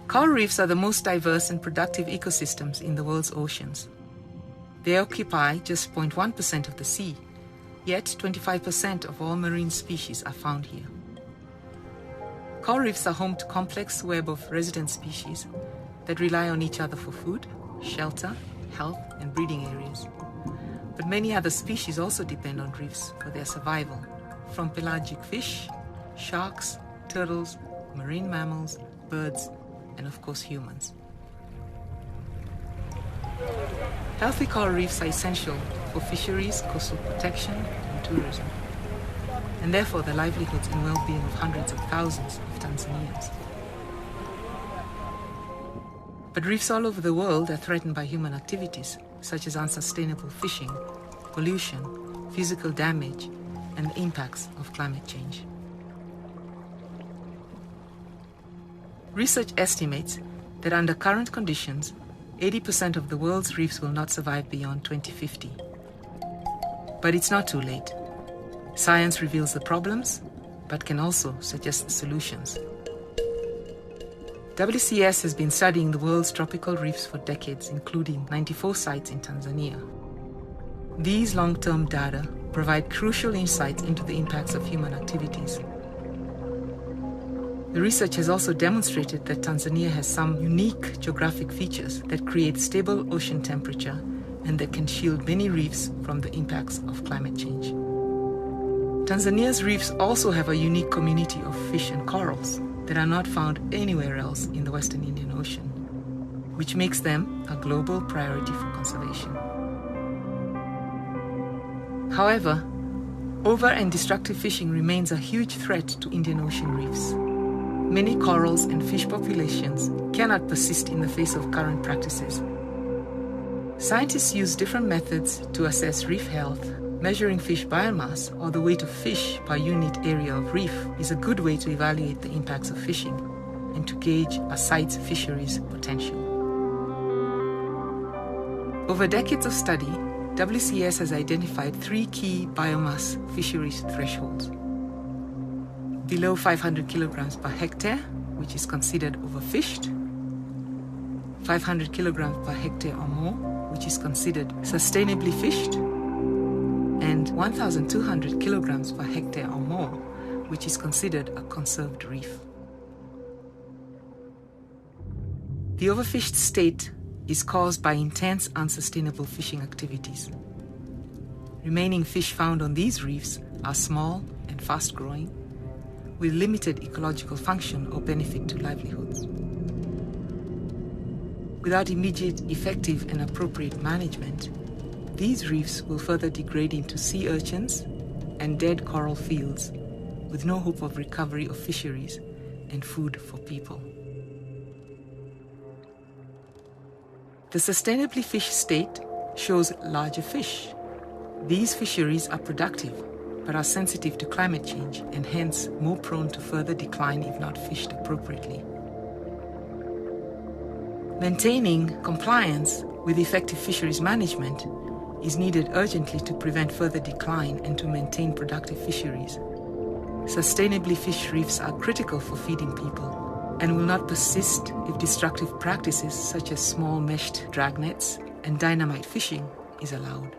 Coral reefs are the most diverse and productive ecosystems in the world's oceans. They occupy just 0.1% of the sea, yet 25% of all marine species are found here. Coral reefs are home to a complex web of resident species that rely on each other for food, shelter, health, and breeding areas. But many other species also depend on reefs for their survival, from pelagic fish, sharks, turtles, marine mammals, birds, and of course humans. Healthy coral reefs are essential for fisheries, coastal protection, and tourism, and therefore the livelihoods and well-being of hundreds of thousands of Tanzanians. But reefs all over the world are threatened by human activities, such as unsustainable fishing, pollution, physical damage, and the impacts of climate change. Research estimates that under current conditions, 80% of the world's reefs will not survive beyond 2050. But it's not too late. Science reveals the problems, but can also suggest the solutions. WCS has been studying the world's tropical reefs for decades, including 94 sites in Tanzania. These long-term data provide crucial insights into the impacts of human activities. The research has also demonstrated that Tanzania has some unique geographic features that create stable ocean temperature and that can shield many reefs from the impacts of climate change. Tanzania's reefs also have a unique community of fish and corals that are not found anywhere else in the Western Indian Ocean, which makes them a global priority for conservation. However, over- and destructive fishing remains a huge threat to Indian Ocean reefs. Many corals and fish populations cannot persist in the face of current practices. Scientists use different methods to assess reef health. Measuring fish biomass, or the weight of fish per unit area of reef, is a good way to evaluate the impacts of fishing and to gauge a site's fisheries potential. Over decades of study, WCS has identified 3 key biomass fisheries thresholds. Below 500 kilograms per hectare, which is considered overfished, 500 kilograms per hectare or more, which is considered sustainably fished, and 1,200 kilograms per hectare or more, which is considered a conserved reef. The overfished state is caused by intense unsustainable fishing activities. Remaining fish found on these reefs are small and fast-growing, with limited ecological function or benefit to livelihoods. Without immediate, effective, and appropriate management, these reefs will further degrade into sea urchins and dead coral fields, with no hope of recovery of fisheries and food for people. The sustainably fished state shows larger fish. These fisheries are productive, but are sensitive to climate change and hence more prone to further decline if not fished appropriately. Maintaining compliance with effective fisheries management is needed urgently to prevent further decline and to maintain productive fisheries. Sustainably fished reefs are critical for feeding people and will not persist if destructive practices such as small meshed dragnets and dynamite fishing is allowed.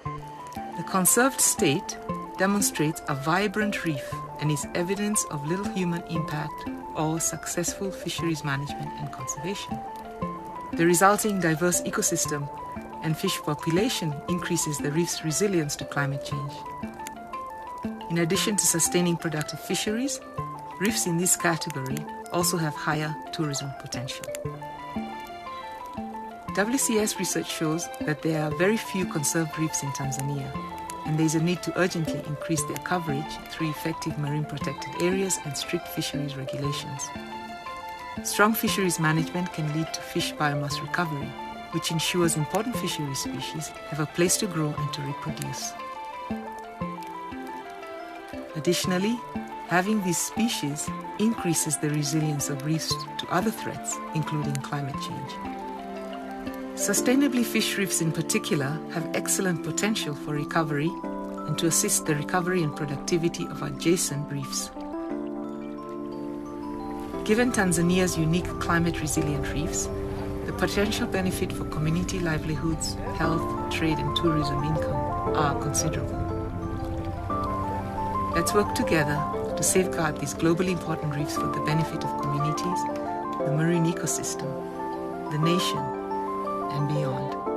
The conserved state demonstrates a vibrant reef and is evidence of little human impact or successful fisheries management and conservation. The resulting diverse ecosystem and fish population increases the reef's resilience to climate change. In addition to sustaining productive fisheries, reefs in this category also have higher tourism potential. WCS research shows that there are very few conserved reefs in Tanzania, and there is a need to urgently increase their coverage through effective marine protected areas and strict fisheries regulations. Strong fisheries management can lead to fish biomass recovery, which ensures important fishery species have a place to grow and to reproduce. Additionally, having these species increases the resilience of reefs to other threats, including climate change. Sustainably fished reefs in particular have excellent potential for recovery and to assist the recovery and productivity of adjacent reefs. Given Tanzania's unique climate-resilient reefs, the potential benefit for community livelihoods, health, trade, and tourism income are considerable. Let's work together to safeguard these globally important reefs for the benefit of communities, the marine ecosystem, the nation, and beyond.